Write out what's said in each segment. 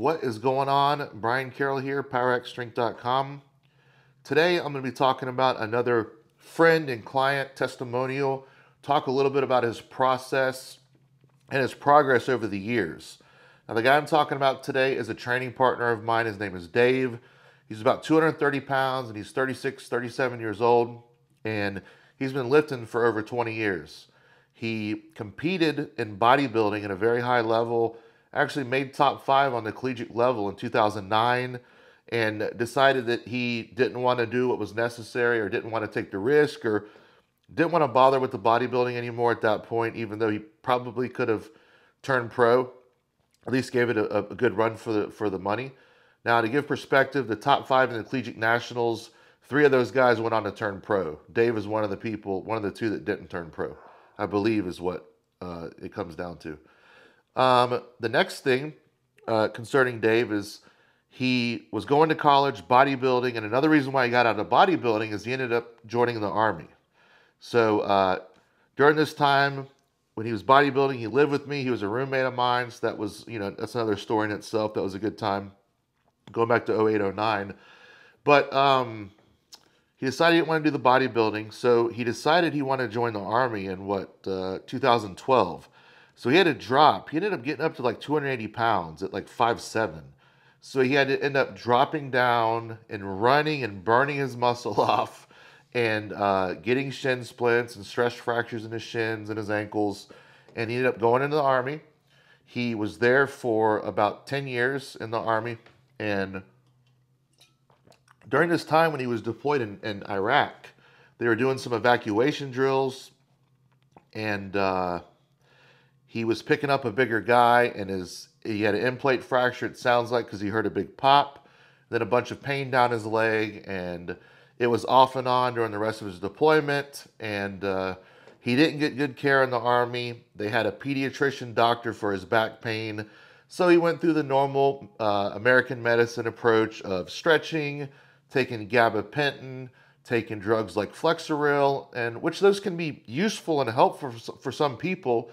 What is going on? Brian Carroll here, powerxstrength.com. Today I'm going to be talking about another friend and client testimonial, talk a little bit about his process and his progress over the years. Now, the guy I'm talking about today is a training partner of mine. His name is Dave. He's about 230 pounds and he's 36, 37 years old, and he's been lifting for over 20 years. He competed in bodybuilding at a very high level, actually made top 5 on the collegiate level in 2009, and decided that he didn't want to do what was necessary or didn't want to take the risk or didn't want to bother with the bodybuilding anymore at that point, even though he probably could have turned pro, at least gave it a good run for the money. Now, to give perspective, the top 5 in the collegiate nationals, 3 of those guys went on to turn pro. Dave is one of the people, one of the 2 that didn't turn pro, I believe is what it comes down to. The next thing concerning Dave is he was going to college, bodybuilding, and another reason why he got out of bodybuilding is he ended up joining the Army. So during this time, when he was bodybuilding, he lived with me. He was a roommate of mine, so that was, that's another story in itself. That was a good time, going back to 08, 09. But he decided he didn't want to do the bodybuilding, so he decided he wanted to join the Army in 2012. So he had to drop. He ended up getting up to like 280 pounds at like 5'7". So he had to end up dropping down and running and burning his muscle off and getting shin splints and stress fractures in his shins and his ankles. And he ended up going into the Army. He was there for about 10 years in the Army. And during this time when he was deployed in Iraq, they were doing some evacuation drills, and he was picking up a bigger guy, and he had an end plate fracture, it sounds like, because he heard a big pop, then a bunch of pain down his leg, and it was off and on during the rest of his deployment, and he didn't get good care in the Army. They had a pediatrician doctor for his back pain, so he went through the normal American medicine approach of stretching, taking gabapentin, taking drugs like Flexeril, and which those can be useful and helpful for some people,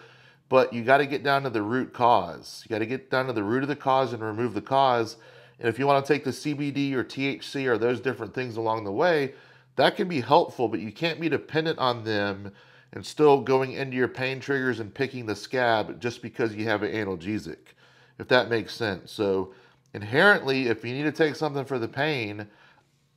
but you got to get down to the root cause. You got to get down to the root of the cause and remove the cause. And if you want to take the CBD or THC or those different things along the way, that can be helpful, but you can't be dependent on them and still going into your pain triggers and picking the scab just because you have an analgesic, if that makes sense. So inherently, if you need to take something for the pain,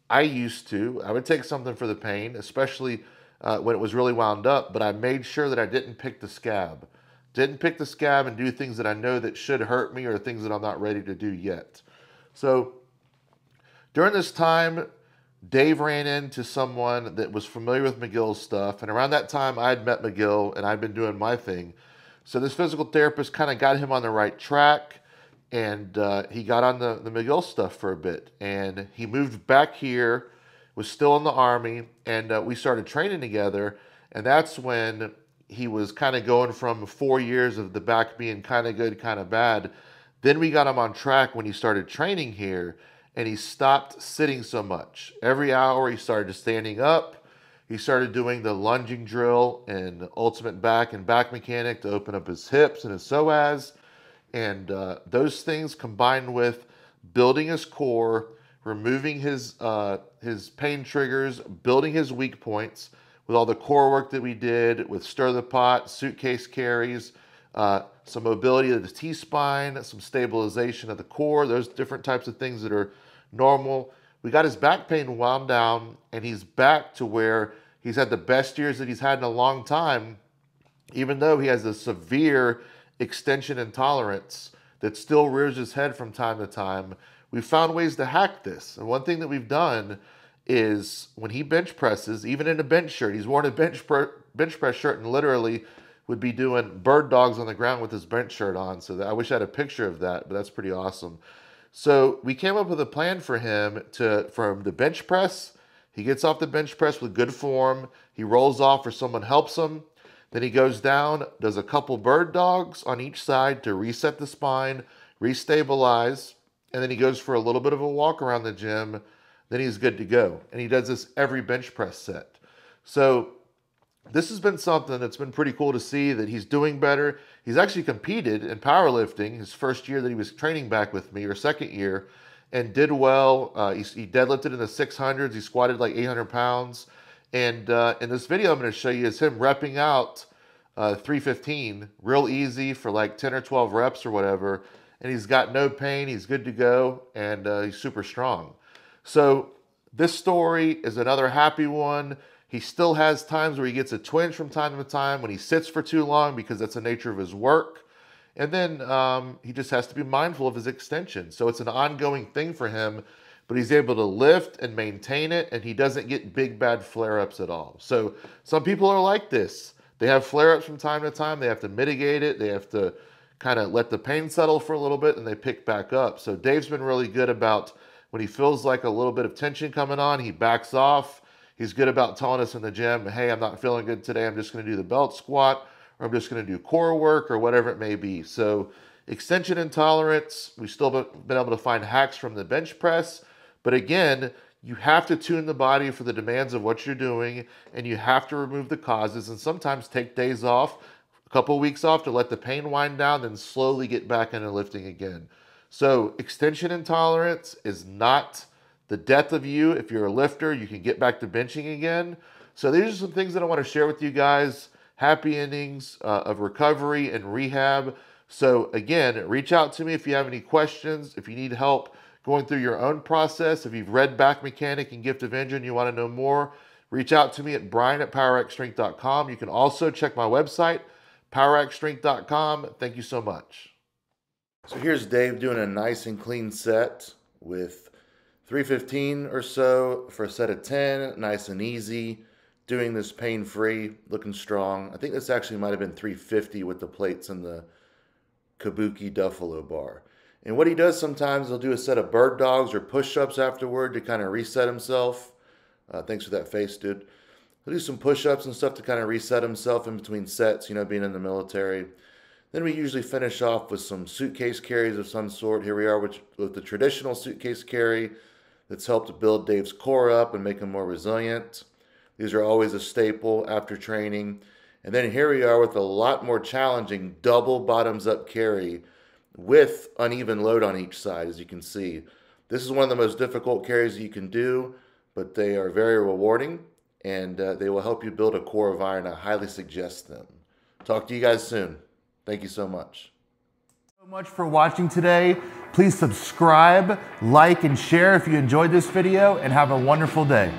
I would take something for the pain, especially when it was really wound up, but I made sure that I didn't pick the scab. Didn't pick the scab and do things that I know that should hurt me or things that I'm not ready to do yet. So during this time, Dave ran into someone that was familiar with McGill's stuff. And around that time, I had met McGill and I'd been doing my thing. So this physical therapist kind of got him on the right track. And he got on the McGill stuff for a bit. And he moved back here, was still in the Army, and we started training together. And that's when he was kind of going from 4 years of the back being kind of good, kind of bad. Then we got him on track when he started training here, and he stopped sitting so much. Every hour he started standing up. He started doing the lunging drill and ultimate back and back mechanic to open up his hips and his psoas. And those things combined with building his core, removing his pain triggers, building his weak points, with all the core work that we did with stir the pot, suitcase carries, some mobility of the T-spine, some stabilization of the core, those different types of things that are normal. We got his back pain wound down, and he's back to where he's had the best years that he's had in a long time, even though he has a severe extension intolerance that still rears his head from time to time. We found ways to hack this. And one thing that we've done is when he bench presses, even in a bench shirt, he's worn a bench press shirt and literally would be doing bird dogs on the ground with his bench shirt on. So I wish I had a picture of that, but that's pretty awesome. So we came up with a plan for him from the bench press. He gets off the bench press with good form. He rolls off or someone helps him. Then he goes down, does a couple bird dogs on each side to reset the spine, restabilize, and then he goes for a little bit of a walk around the gym. Then he's good to go. And he does this every bench press set. So this has been something that's been pretty cool to see that he's doing better. He's actually competed in powerlifting his first year that he was training back with me, or second year, and did well. He deadlifted in the 600s. He squatted like 800 pounds. And in this video I'm going to show you is him repping out 315 real easy for like 10 or 12 reps or whatever. And he's got no pain. He's good to go. And he's super strong. So this story is another happy one. He still has times where he gets a twinge from time to time when he sits for too long because that's the nature of his work. And then he just has to be mindful of his extension. So it's an ongoing thing for him, but he's able to lift and maintain it, and he doesn't get big bad flare-ups at all. So some people are like this. They have flare-ups from time to time. They have to mitigate it. They have to kind of let the pain settle for a little bit, and they pick back up. So Dave's been really good about when he feels like a little bit of tension coming on, he backs off. He's good about telling us in the gym, hey, I'm not feeling good today. I'm just going to do the belt squat, or I'm just going to do core work, or whatever it may be. So extension intolerance, we've still been able to find hacks from the bench press. But again, you have to tune the body for the demands of what you're doing, and you have to remove the causes and sometimes take days off, a couple of weeks off to let the pain wind down, then slowly get back into lifting again. So extension intolerance is not the death of you. If you're a lifter, you can get back to benching again. So these are some things that I want to share with you guys. Happy endings of recovery and rehab. So again, reach out to me if you have any questions, if you need help going through your own process. If you've read Back Mechanic and Gift of Engine, you want to know more, reach out to me at brian@powerxstrength.com. You can also check my website, powerxstrength.com. Thank you so much. So here's Dave doing a nice and clean set with 315 or so for a set of 10, nice and easy, doing this pain-free, looking strong. I think this actually might have been 350 with the plates and the Kabuki Duffalo bar. And what he does sometimes, he'll do a set of bird dogs or push-ups afterward to kind of reset himself. Thanks for that face, dude. He'll do some push-ups and stuff to kind of reset himself in between sets, you know, being in the military. Then we usually finish off with some suitcase carries of some sort. Here we are with the traditional suitcase carry that's helped build Dave's core up and make him more resilient. These are always a staple after training. And then here we are with a lot more challenging double bottoms up carry with uneven load on each side, as you can see. This is one of the most difficult carries you can do, but they are very rewarding, and they will help you build a core of iron. I highly suggest them. Talk to you guys soon. Thank you so much. So much for watching today. Please subscribe, like, and share if you enjoyed this video, and have a wonderful day.